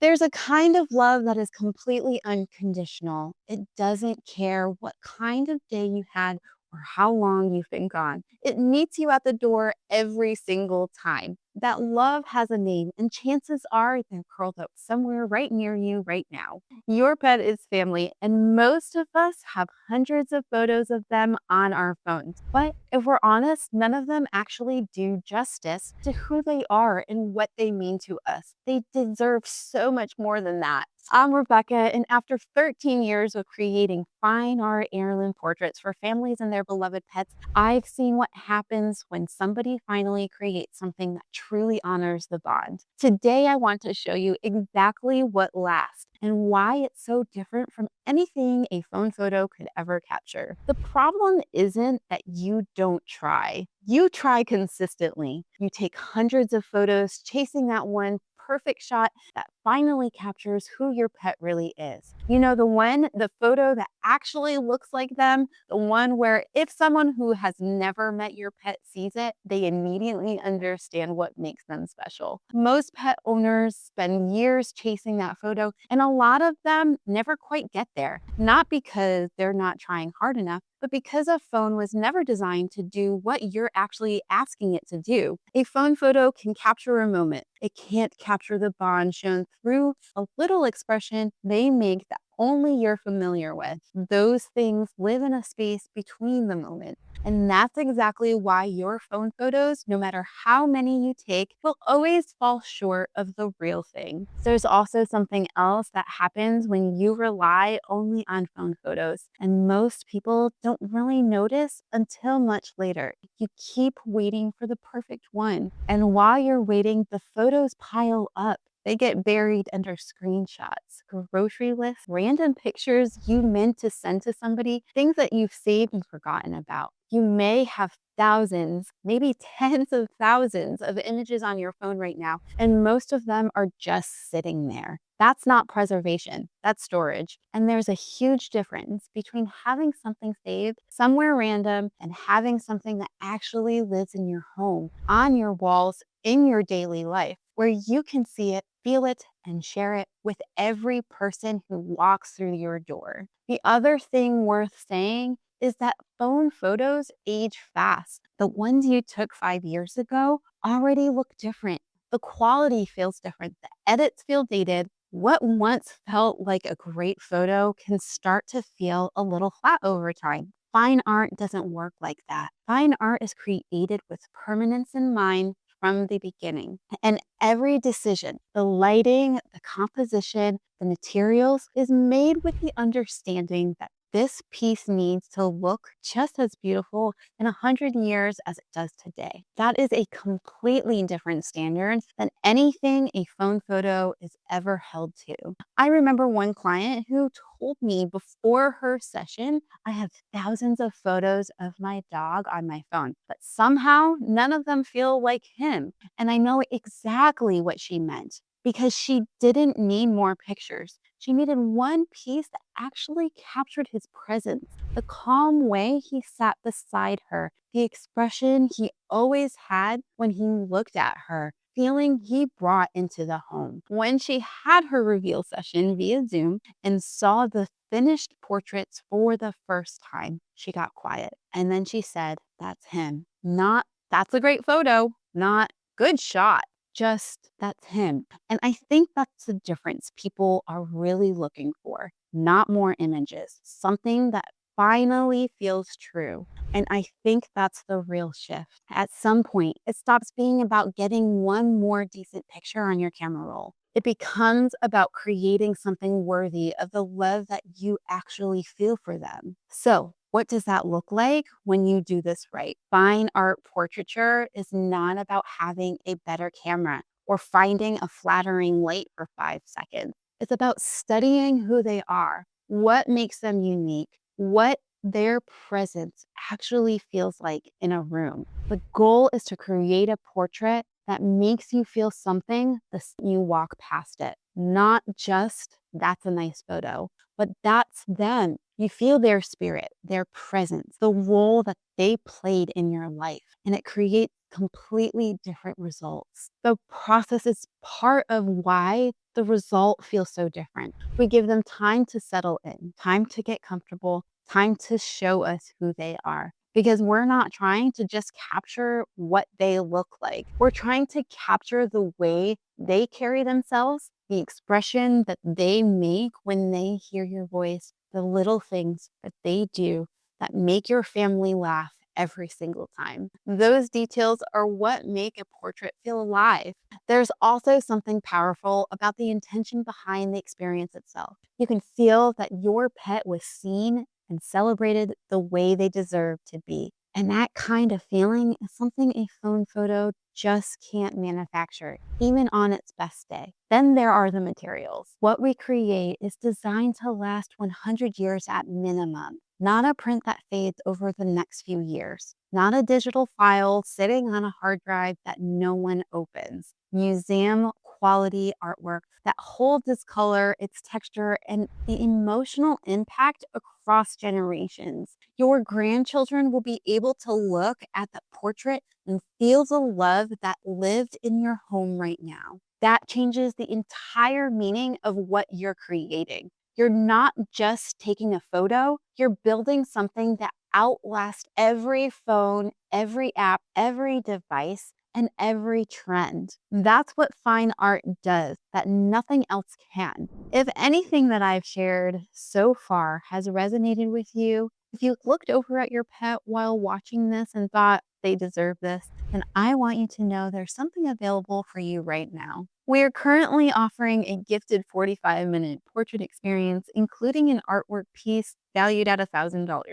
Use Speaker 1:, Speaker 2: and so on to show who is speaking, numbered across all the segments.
Speaker 1: There's a kind of love that is completely unconditional. It doesn't care what kind of day you had or how long you've been gone. It meets you at the door every single time. That love has a name, and chances are they're curled up somewhere right near you right now. Your pet is family, and most of us have hundreds of photos of them on our phones. But if we're honest, none of them actually do justice to who they are and what they mean to us. They deserve so much more than that. I'm Rebecca, and after 13 years of creating fine art heirloom portraits for families and their beloved pets, I've seen what happens when somebody finally creates something that truly honors the bond. Today, I want to show you exactly what lasts and why it's so different from anything a phone photo could ever capture. The problem isn't that you don't try. You try consistently. You take hundreds of photos chasing that one perfect shot that finally captures who your pet really is. You know, the photo that actually looks like them, the one where if someone who has never met your pet sees it, they immediately understand what makes them special. Most pet owners spend years chasing that photo, and a lot of them never quite get there. Not because they're not trying hard enough, but because a phone was never designed to do what you're actually asking it to do. A phone photo can capture a moment. It can't capture the bond shown through a little expression they make that only you're familiar with. Those things live in a space between the moments. And that's exactly why your phone photos, no matter how many you take, will always fall short of the real thing. There's also something else that happens when you rely only on phone photos, and most people don't really notice until much later. You keep waiting for the perfect one. And while you're waiting, the photos pile up. They get buried under screenshots, grocery lists, random pictures you meant to send to somebody, things that you've saved and forgotten about. You may have thousands, maybe tens of thousands of images on your phone right now, and most of them are just sitting there. That's not preservation, that's storage. And there's a huge difference between having something saved somewhere random and having something that actually lives in your home, on your walls, in your daily life, where you can see it, feel it, and share it with every person who walks through your door. The other thing worth saying is that phone photos age fast. The ones you took 5 years ago already look different. The quality feels different. The edits feel dated. What once felt like a great photo can start to feel a little flat over time. Fine art doesn't work like that. Fine art is created with permanence in mind from the beginning. And every decision, the lighting, the composition, the materials, is made with the understanding that this piece needs to look just as beautiful in 100 years as it does today. That is a completely different standard than anything a phone photo is ever held to. I remember one client who told me before her session, I have thousands of photos of my dog on my phone, but somehow none of them feel like him. And I know exactly what she meant because she didn't need more pictures. She needed one piece that actually captured his presence, the calm way he sat beside her, the expression he always had when he looked at her, feeling he brought into the home. When she had her reveal session via Zoom and saw the finished portraits for the first time, she got quiet. And then she said, "That's him." Not, "That's a great photo," not, "Good shot." Just, "That's him." And I think that's the difference people are really looking for. Not more images, something that finally feels true. And I think that's the real shift. At some point, it stops being about getting one more decent picture on your camera roll. It becomes about creating something worthy of the love that you actually feel for them. So, what does that look like when you do this right? Fine art portraiture is not about having a better camera or finding a flattering light for 5 seconds. It's about studying who they are, what makes them unique, what their presence actually feels like in a room. The goal is to create a portrait that makes you feel something the you walk past it. Not just, "That's a nice photo," but that's them. You feel their spirit, their presence, the role that they played in your life. And it creates completely different results. The process is part of why the result feels so different. We give them time to settle in, time to get comfortable, time to show us who they are. Because we're not trying to just capture what they look like. We're trying to capture the way they carry themselves, the expression that they make when they hear your voice, the little things that they do that make your family laugh every single time. Those details are what make a portrait feel alive. There's also something powerful about the intention behind the experience itself. You can feel that your pet was seen and celebrated the way they deserve to be. And that kind of feeling is something a phone photo just can't manufacture, even on its best day. Then there are the materials. What we create is designed to last 100 years at minimum, not a print that fades over the next few years, not a digital file sitting on a hard drive that no one opens. Museum quality artwork that holds its color, its texture, and the emotional impact across generations. Your grandchildren will be able to look at the portrait and feel the love that lived in your home right now. That changes the entire meaning of what you're creating. You're not just taking a photo, you're building something that outlasts every phone, every app, every device, and every trend. That's what fine art does that nothing else can. If anything that I've shared so far has resonated with you, if you looked over at your pet while watching this and thought they deserve this, then I want you to know there's something available for you right now. We are currently offering a gifted 45-minute portrait experience, including an artwork piece valued at $1,000.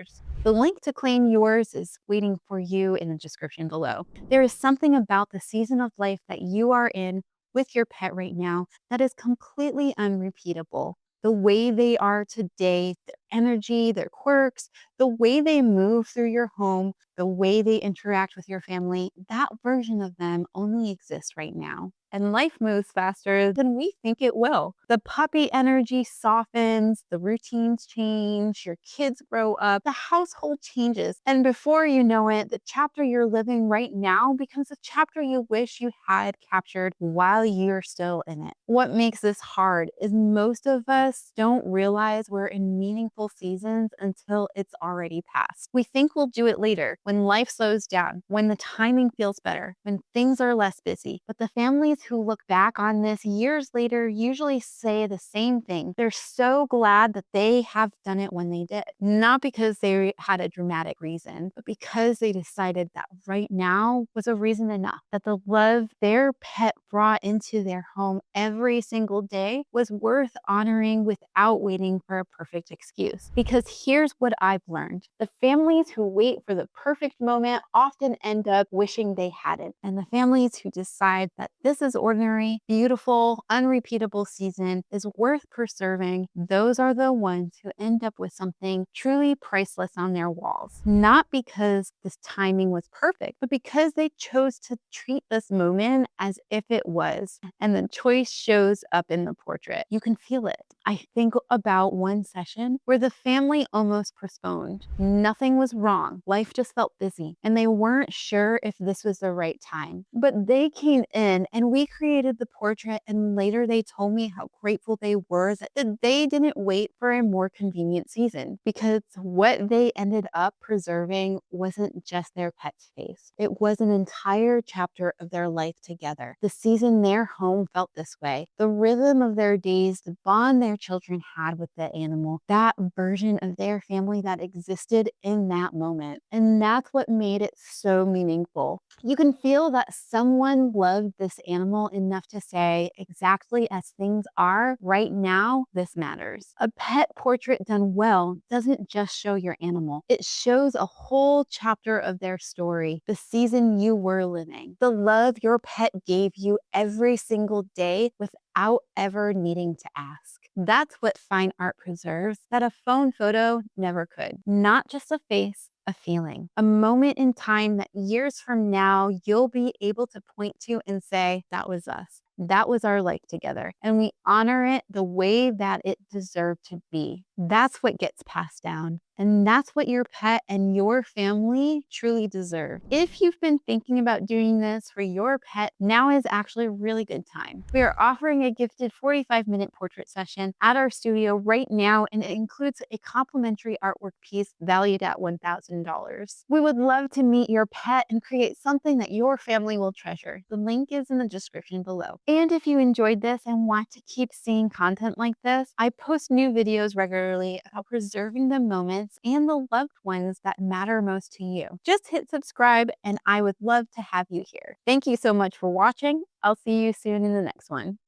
Speaker 1: The link to claim yours is waiting for you in the description below. There is something about the season of life that you are in with your pet right now that is completely unrepeatable. The way they are today, their energy, their quirks, the way they move through your home, the way they interact with your family, that version of them only exists right now. And life moves faster than we think it will. The puppy energy softens, the routines change, your kids grow up, the household changes. And before you know it, the chapter you're living right now becomes a chapter you wish you had captured while you're still in it. What makes this hard is most of us don't realize we're in meaningful seasons until it's already past. We think we'll do it later, when life slows down, when the timing feels better, when things are less busy. But the families who look back on this years later usually say the same thing. They're so glad that they have done it when they did. Not because they had a dramatic reason, but because they decided that right now was a reason enough. That the love their pet brought into their home every single day was worth honoring without waiting for a perfect excuse. Because here's what I've learned. The families who wait for the perfect moment often end up wishing they hadn't. And the families who decide that this is ordinary, beautiful, unrepeatable season is worth preserving, those are the ones who end up with something truly priceless on their walls. Not because this timing was perfect, but because they chose to treat this moment as if it was. And the choice shows up in the portrait. You can feel it. I think about one session where the family almost postponed. Nothing was wrong. Life just felt busy, and they weren't sure if this was the right time. But they came in and we created the portrait, and later they told me how grateful they were that they didn't wait for a more convenient season, because what they ended up preserving wasn't just their pet's face. It was an entire chapter of their life together. The season their home felt this way, the rhythm of their days, the bond their children had with the animal, that version of their family that existed in that moment. And that's what made it so meaningful. You can feel that someone loved this animal enough to say, exactly as things are right now, this matters. A pet portrait done well doesn't just show your animal. It shows a whole chapter of their story, the season you were living, the love your pet gave you every single day without ever needing to ask. That's what fine art preserves that a phone photo never could. Not just a face, a feeling, a moment in time that years from now, you'll be able to point to and say, that was us. That was our life together. And we honor it the way that it deserved to be. That's what gets passed down. And that's what your pet and your family truly deserve. If you've been thinking about doing this for your pet, now is actually a really good time. We are offering a gifted 45-minute portrait session at our studio right now, and it includes a complimentary artwork piece valued at $1,000. We would love to meet your pet and create something that your family will treasure. The link is in the description below. And if you enjoyed this and want to keep seeing content like this, I post new videos regularly about preserving the moments and the loved ones that matter most to you. Just hit subscribe and I would love to have you here. Thank you so much for watching. I'll see you soon in the next one.